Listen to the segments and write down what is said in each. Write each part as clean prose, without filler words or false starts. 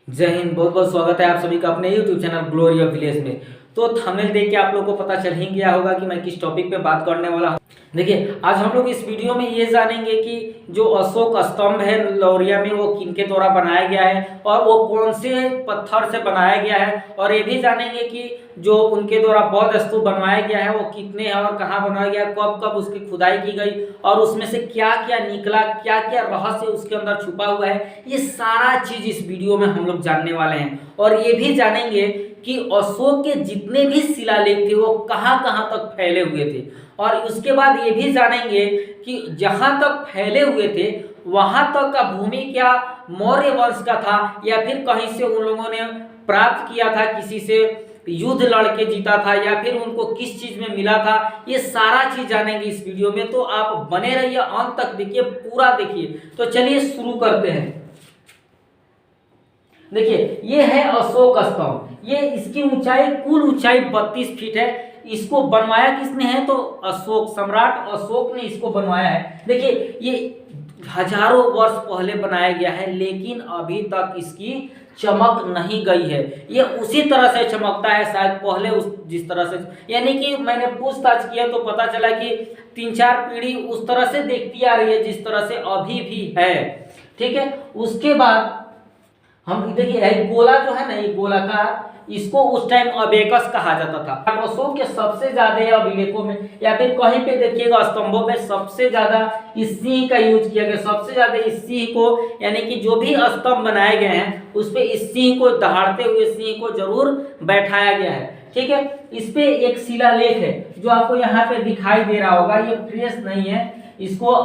जय हिंद। बहुत बहुत स्वागत है आप सभी का अपने YouTube channel glory of village में। तो थंबनेल देख के आप लोग को पता चल ही गया होगा कि मैं किस टॉपिक पे बात करने वाला हूँ। देखिए, आज हम लोग इस वीडियो में ये जानेंगे कि जो अशोक स्तंभ है लौरिया में वो किनके द्वारा बनाया गया है और वो कौन से पत्थर से बनाया गया है, और ये भी जानेंगे कि जो उनके द्वारा बौद्ध स्तूप बनवाया गया है वो कितने हैं और कहाँ बनवाया गया, कब कब उसकी खुदाई की गई और उसमें से क्या क्या निकला, क्या क्या रहस्य उसके अंदर छुपा हुआ है। ये सारा चीज इस वीडियो में हम लोग जानने वाले हैं। और ये भी जानेंगे कि अशोक के जितने भी शिलालेख थे वो कहाँ कहाँ तक फैले हुए थे, और उसके बाद ये भी जानेंगे कि जहाँ तक फैले हुए थे वहां तक का भूमि क्या मौर्य वंश का था या फिर कहीं से उन लोगों ने प्राप्त किया था, किसी से युद्ध लड़के जीता था या फिर उनको किस चीज में मिला था। ये सारा चीज जानेंगे इस वीडियो में, तो आप बने रहिए, अंत तक देखिए, पूरा देखिए। तो चलिए शुरू करते हैं। देखिए, ये है अशोक स्तंभ। ये इसकी ऊंचाई, कुल ऊंचाई 32 फीट है। इसको बनवाया किसने है तो अशोक, सम्राट अशोक ने इसको बनवाया है। देखिए, ये हजारों वर्ष पहले बनाया गया है लेकिन अभी तक इसकी चमक नहीं गई है। ये उसी तरह से चमकता है शायद पहले उस जिस तरह से, यानी कि मैंने पूछताछ किया तो पता चला कि 3-4 पीढ़ी उस तरह से देखती आ रही है जिस तरह से अभी भी है। ठीक है, उसके बाद हम देखिए गोला जो है ना, ये गोलाकार, इसको उस टाइम अबेकस कहा जाता था। अशोक के सबसे ज्यादा अभिलेखों में या फिर कहीं पे देखिएगा स्तंभों में सबसे ज्यादा इस सिंह का यूज किया गया। सबसे ज्यादा इस सिंह को, यानी कि जो भी स्तंभ बनाए गए हैं उस पे इस सिंह को, दहाड़ते हुए सिंह को जरूर बैठाया गया है। ठीक है, इस पे एक शिलालेख है जो आपको यहाँ पे दिखाई दे रहा होगा। ये ट्रेस नहीं है, इसको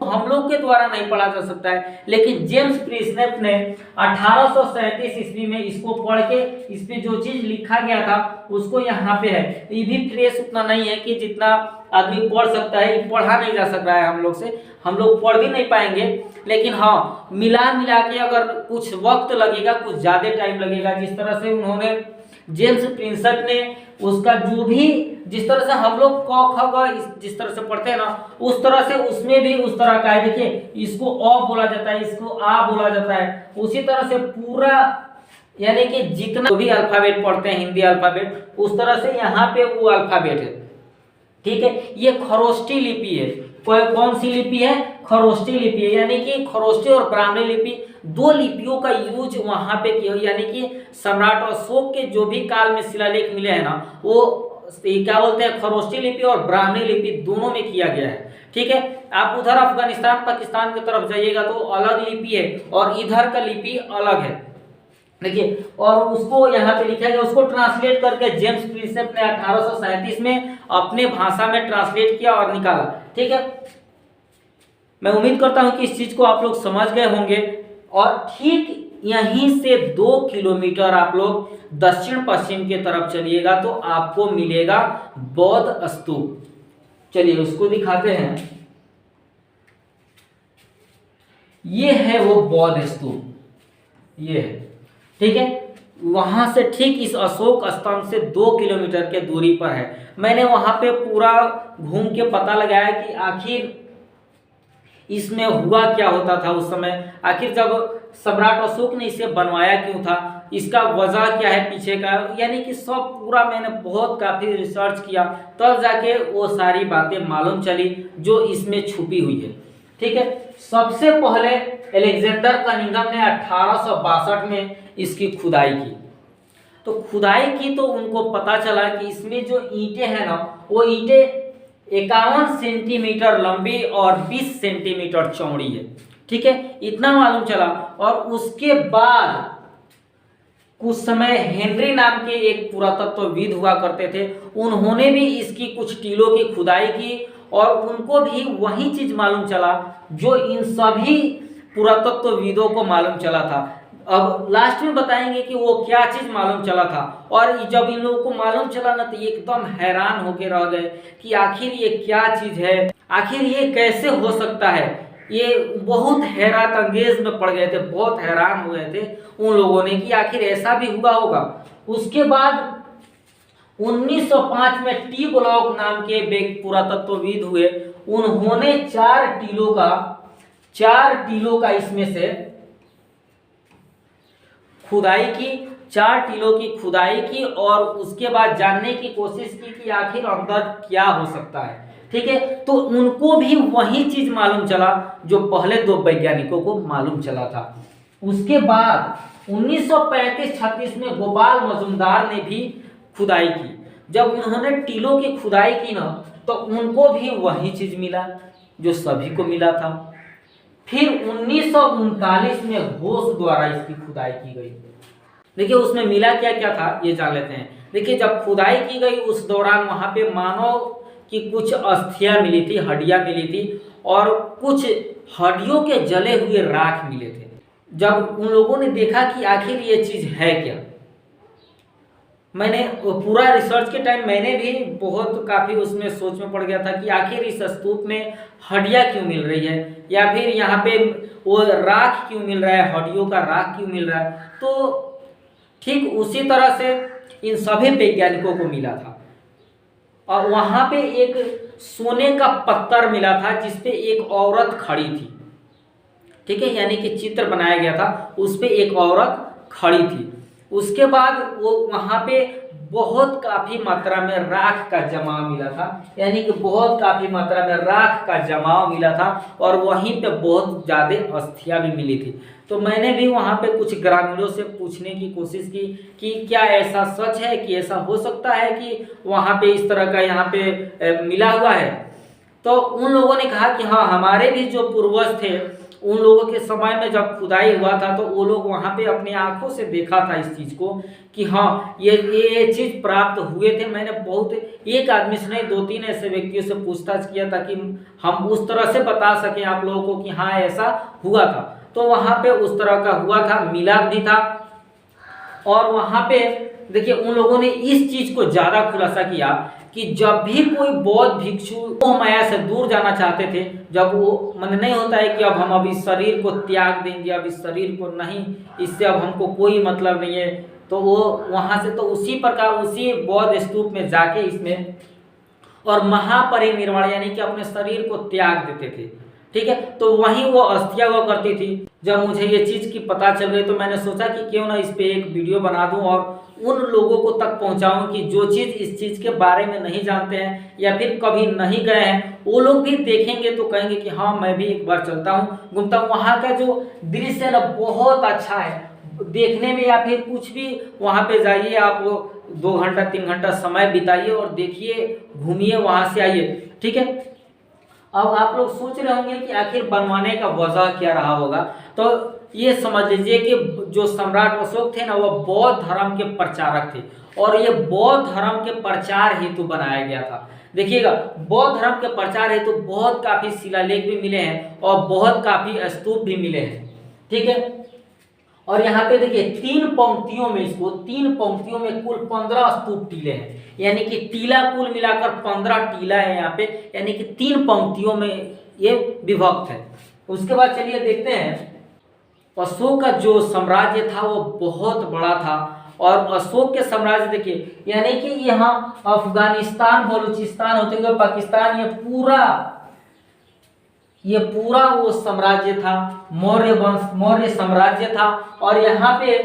हम लोग के द्वारा नहीं पढ़ा जा सकता है, लेकिन जेम्स प्रिस्नेप ने 1837 ईस्वी में इसको पढ़ के इस पे जो चीज लिखा गया था उसको यहाँ पे है। ये भी ट्रेस उतना नहीं है कि जितना आदमी पढ़ सकता है, ये पढ़ा नहीं जा सक रहा है हम लोग से, हम लोग पढ़ भी नहीं पाएंगे। लेकिन हाँ, मिला मिला के अगर कुछ वक्त लगेगा, कुछ ज्यादा टाइम लगेगा। जिस तरह से उन्होंने, जेम्स प्रिंसेप ने उसका जो भी, जिस तरह से हम लोग क ख ग जिस तरह से पढ़ते हैं ना, उस तरह से उसमें भी उस तरह का है। देखिए, इसको अ बोला जाता है, इसको आ बोला जाता है। उसी तरह से पूरा, यानी कि जितना भी अल्फाबेट पढ़ते हैं हिंदी अल्फाबेट, उस तरह से यहाँ पे वो अल्फाबेट है। ठीक है, ये खरोष्टी लिपि है। कौन सी लिपि है? खरोष्टी लिपि है, यानी कि खरोष्टी और ब्राह्मणी लिपि, दो लिपियों का यूज वहां पे किया। यानी कि सम्राट अशोक के जो भी काल में शिलालेख मिले हैं ना, वो क्या बोलते हैं, खरोष्टी लिपि और ब्राह्मणी लिपि दोनों में किया गया है। ठीक है, आप उधर अफगानिस्तान पाकिस्तान की तरफ जाइएगा तो अलग लिपि है और इधर का लिपि अलग है। देखिए, और उसको यहाँ पे लिखा गया, उसको ट्रांसलेट करके जेम्स प्रिंसेप ने 1837 में अपने भाषा में ट्रांसलेट किया और निकाला। ठीक है, मैं उम्मीद करता हूँ कि इस चीज को आप लोग समझ गए होंगे। और ठीक यहीं से 2 किलोमीटर आप लोग दक्षिण पश्चिम के तरफ चलिएगा तो आपको मिलेगा बौद्ध स्तूप। चलिए उसको दिखाते हैं। ये है वो बौद्ध स्तूप, ये है। ठीक है, वहां से ठीक इस अशोक स्तंभ से 2 किलोमीटर के दूरी पर है। मैंने वहां पे पूरा घूम के पता लगाया कि आखिर इसमें हुआ क्या होता था उस समय, आखिर जब सम्राट अशोक ने इसे बनवाया क्यों था, इसका वजह क्या है पीछे का, यानी कि सब पूरा मैंने बहुत काफी रिसर्च किया, तब जाके वो सारी बातें मालूम चली जो इसमें छुपी हुई है। ठीक है, सबसे पहले अलेक्जेंडर कनिंघम ने 1862 में इसकी खुदाई की। तो खुदाई की तो उनको पता चला कि इसमें जो ईंटें हैं ना, वो ईंटें 51 सेंटीमीटर लंबी और 20 सेंटीमीटर चौड़ी है। ठीक है, इतना मालूम चला। और उसके बाद कुछ समय हेनरी नाम के एक पुरातत्वविद हुआ करते थे, उन्होंने भी इसकी कुछ टीलों की खुदाई की और उनको भी वही चीज मालूम चला जो इन सभी पुरातत्वविदों को मालूम चला था। अब लास्ट में बताएंगे कि वो क्या चीज मालूम चला था। और जब इन लोगों को मालूम चला ना, तो एकदम हैरान होके रह गए कि आखिर ये क्या चीज है, आखिर ये कैसे हो सकता है। ये बहुत हैरत अंगेज में पड़ गए थे, बहुत हैरान हो गए थे उन लोगों ने कि आखिर ऐसा भी हुआ होगा। उसके बाद 1905 में टी ब्लॉक नाम के एक पुरातत्वविद हुए, उन्होंने 4 टीलों का इसमें से खुदाई की, 4 टीलों की खुदाई की और उसके बाद जानने की कोशिश की कि आखिर अंदर क्या हो सकता है। ठीक है, तो उनको भी वही चीज मालूम चला जो पहले 2 वैज्ञानिकों को मालूम चला था। उसके बाद 1935-36 में गोपाल मजुमदार ने भी खुदाई की। जब उन्होंने टीलों की खुदाई की ना, तो उनको भी वही चीज मिला जो सभी को मिला था। फिर 1939 में घोष द्वारा इसकी खुदाई की गई। देखिए उसमें मिला क्या क्या था ये जान लेते हैं। देखिए जब खुदाई की गई उस दौरान वहां पे मानव की कुछ अस्थियां मिली थी, हड्डियां मिली थी और कुछ हड्डियों के जले हुए राख मिले थे। जब उन लोगों ने देखा कि आखिर ये चीज है क्या, मैंने पूरा रिसर्च के टाइम मैंने भी बहुत काफ़ी उसमें सोच में पड़ गया था कि आखिर इस स्तूप में हड्डियाँ क्यों मिल रही है या फिर यहाँ पे वो राख क्यों मिल रहा है, हड्डियों का राख क्यों मिल रहा है। तो ठीक उसी तरह से इन सभी वैज्ञानिकों को मिला था और वहाँ पे एक सोने का पत्थर मिला था जिसपे एक औरत खड़ी थी। ठीक है, यानी कि चित्र बनाया गया था, उस पे एक औरत खड़ी थी। उसके बाद वो वहाँ पे बहुत काफ़ी मात्रा में राख का जमाव मिला था, यानी कि बहुत काफ़ी मात्रा में राख का जमाव मिला था और वहीं पे बहुत ज़्यादा अस्थियां भी मिली थी। तो मैंने भी वहाँ पे कुछ ग्रामीणों से पूछने की कोशिश की कि क्या ऐसा सच है, कि ऐसा हो सकता है कि वहाँ पे इस तरह का यहाँ पे मिला हुआ है। तो उन लोगों ने कहा कि हाँ, हमारे भी जो पूर्वज थे उन लोगों के समय में जब खुदाई हुआ था तो वो लोग वहाँ पे अपनी आंखों से देखा था इस चीज़ को कि हाँ ये चीज़ प्राप्त हुए थे। मैंने बहुत एक आदमी से नहीं 2-3 ऐसे व्यक्तियों से पूछताछ किया ताकि हम उस तरह से बता सकें आप लोगों को कि हाँ ऐसा हुआ था। तो वहाँ पे उस तरह का हुआ था, मिलाप भी था। और वहाँ पे देखिए उन लोगों ने इस चीज़ को ज़्यादा खुलासा किया कि जब भी कोई बौद्ध भिक्षु मोह माया से दूर जाना चाहते थे, जब वो मन नहीं होता है कि अब हम अब इस शरीर को त्याग देंगे, अब इस शरीर को नहीं, इससे अब हमको कोई मतलब नहीं है, तो वो वहाँ से तो उसी प्रकार उसी बौद्ध स्तूप में जाके इसमें और महापरिनिर्वाण यानी कि अपने शरीर को त्याग देते थे। ठीक है, तो वहीं वो अस्थियां हुआ करती थी। जब मुझे ये चीज़ की पता चल गई तो मैंने सोचा कि क्यों ना इस पे एक वीडियो बना दूं और उन लोगों को तक पहुंचाऊं कि जो चीज़ इस चीज़ के बारे में नहीं जानते हैं या फिर कभी नहीं गए हैं, वो लोग भी देखेंगे तो कहेंगे कि हाँ मैं भी एक बार चलता हूँ, घूमता हूँ। वहाँ का जो दृश्य है ना बहुत अच्छा है देखने में, या फिर कुछ भी वहाँ पे जाइए आप, 2 घंटा 3 घंटा समय बिताइए और देखिए, घूमिए, वहाँ से आइए। ठीक है, अब आप लोग सोच रहे होंगे कि आखिर बनवाने का वजह क्या रहा होगा। तो ये समझ लीजिए कि जो सम्राट अशोक थे ना वो बौद्ध धर्म के प्रचारक थे और ये बौद्ध धर्म के प्रचार हेतु बनाया गया था। देखिएगा बौद्ध धर्म के प्रचार हेतु बहुत काफी शिलालेख भी मिले हैं और बहुत काफी स्तूप भी मिले हैं। ठीक है, और यहाँ पे देखिए 3 पंक्तियों में, इसको 3 पंक्तियों में कुल 15 स्तूप टीले हैं, यानी कि टीला कुल मिलाकर 15 टीला है यहाँ पे, यानी कि 3 पंक्तियों में ये विभक्त है। उसके बाद चलिए देखते हैं, अशोक का जो साम्राज्य था वो बहुत बड़ा था और अशोक के साम्राज्य देखिए, यानी कि यहाँ अफगानिस्तान, बलूचिस्तान होते हुए पाकिस्तान, ये पूरा वो साम्राज्य था, मौर्य वंश, मौर्य साम्राज्य था। और यहाँ पे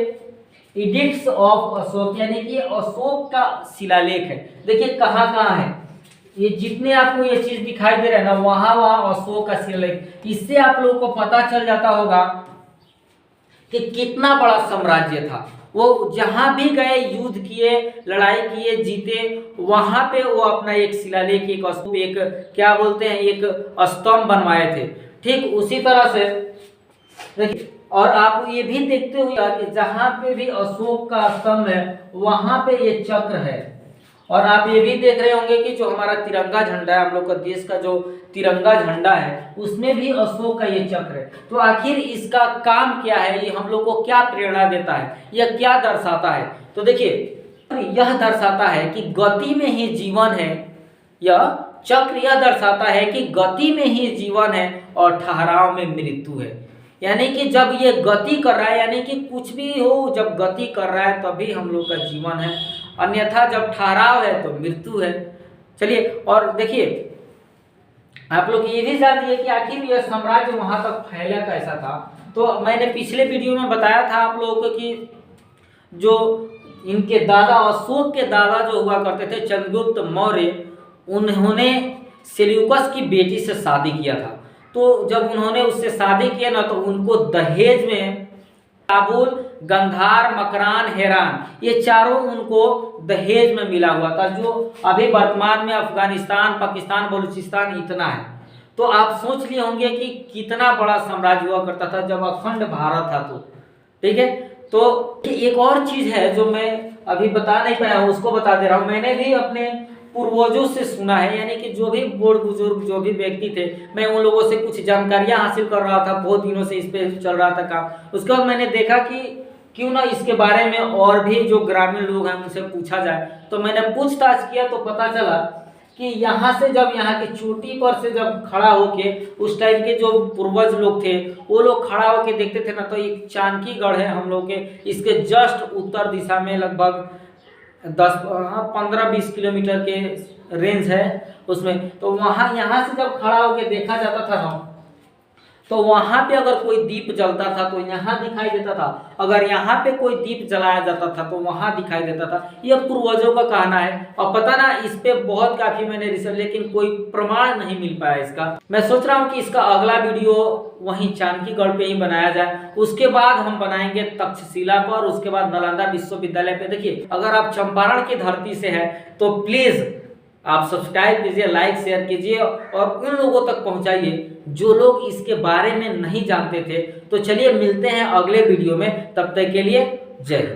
इडिक्ट्स ऑफ अशोक यानी कि अशोक का शिलालेख है। देखिए कहाँ कहाँ है, ये जितने आपको ये चीज दिखाई दे रहा है ना वहाँ वहाँ अशोक का शिलालेख। इससे आप लोगों को पता चल जाता होगा कि कितना बड़ा साम्राज्य था। वो जहाँ भी गए युद्ध किए, लड़ाई किए, जीते, वहाँ पे वो अपना एक शिलालेख, एक स्तूप, एक क्या बोलते हैं, एक स्तंभ बनवाए थे। ठीक उसी तरह से देखिए, और आप ये भी देखते हुए कि जहाँ पे भी अशोक का स्तंभ है वहाँ पे ये चक्र है। और आप ये भी देख रहे होंगे कि जो हमारा तिरंगा झंडा है, हम लोग का देश का जो तिरंगा झंडा है उसमें भी अशोक का ये चक्र है। तो आखिर इसका काम क्या है, ये हम लोग को क्या प्रेरणा देता है, यह क्या दर्शाता है? तो देखिए यह दर्शाता है कि गति में ही जीवन है। यह चक्र यह दर्शाता है कि गति में ही जीवन है और ठहराव में मृत्यु है। यानी कि जब ये गति कर रहा है, यानी कि कुछ भी हो, जब गति कर रहा है तभी हम लोग का जीवन है, अन्यथा जब ठहराव है तो मृत्यु है। चलिए और देखिए आप लोग ये भी जानिए कि आखिर यह साम्राज्य वहां तक फैला कैसा था। तो मैंने पिछले वीडियो में बताया था आप लोगों को कि जो इनके दादा अशोक के दादा जो हुआ करते थे चंद्रगुप्त मौर्य, उन्होंने सेल्यूकस की बेटी से शादी किया था। तो जब उन्होंने उससे शादी किया ना, तो उनको दहेज में काबुल, गंधार, मकरान, हेरान, ये चारों उनको दहेज में मिला हुआ था, जो अभी वर्तमान में अफगानिस्तान, पाकिस्तान, बलूचिस्तान इतना है। तो आप सोच लिए होंगे कि कितना बड़ा साम्राज्य हुआ करता था जब अखंड भारत था। तो ठीक है, तो एक और चीज है जो मैं अभी बता नहीं पाया हूँ, उसको बता दे रहा हूँ। मैंने भी अपने पूर्वजों से सुना है, यानी कि जो भी बूढ़ बुजुर्ग जो भी व्यक्ति थे, मैं उन लोगों से कुछ जानकारियां हासिल कर रहा था, बहुत दिनों से इस पे चल रहा था काम। उसके बाद मैंने देखा कि क्यों ना इसके बारे में और भी जो ग्रामीण लोग हैं उनसे पूछा जाए। तो मैंने पूछताछ किया तो पता चला कि यहाँ से जब यहाँ की चोटी पर से जब खड़ा होके उस टाइम के जो पूर्वज लोग थे वो लोग खड़ा होके देखते थे ना, तो एक चाणकीगढ़ है हम लोग के, इसके जस्ट उत्तर दिशा में लगभग 15-20 किलोमीटर के रेंज है उसमें। तो वहाँ यहाँ से जब खड़ा होके देखा जाता था ना, तो वहाँ पे अगर कोई दीप जलता था तो यहाँ दिखाई देता था, अगर यहाँ पे कोई दीप जलाया जाता था तो वहाँ दिखाई देता था। यह पूर्वजों का कहना है, और पता ना इस पे बहुत काफी मैंने रिसर्च, लेकिन कोई प्रमाण नहीं मिल पाया इसका। मैं सोच रहा हूँ कि इसका अगला वीडियो वहीं चाणकीगढ़ पे ही बनाया जाए, उसके बाद हम बनाएंगे तक्षशिला पर, उसके बाद नालंदा विश्वविद्यालय पे। देखिए, अगर आप चंपारण की धरती से है तो प्लीज आप सब्सक्राइब कीजिए, लाइक शेयर कीजिए और उन लोगों तक पहुंचाइए जो लोग इसके बारे में नहीं जानते थे। तो चलिए मिलते हैं अगले वीडियो में, तब तक के लिए जय हिंद।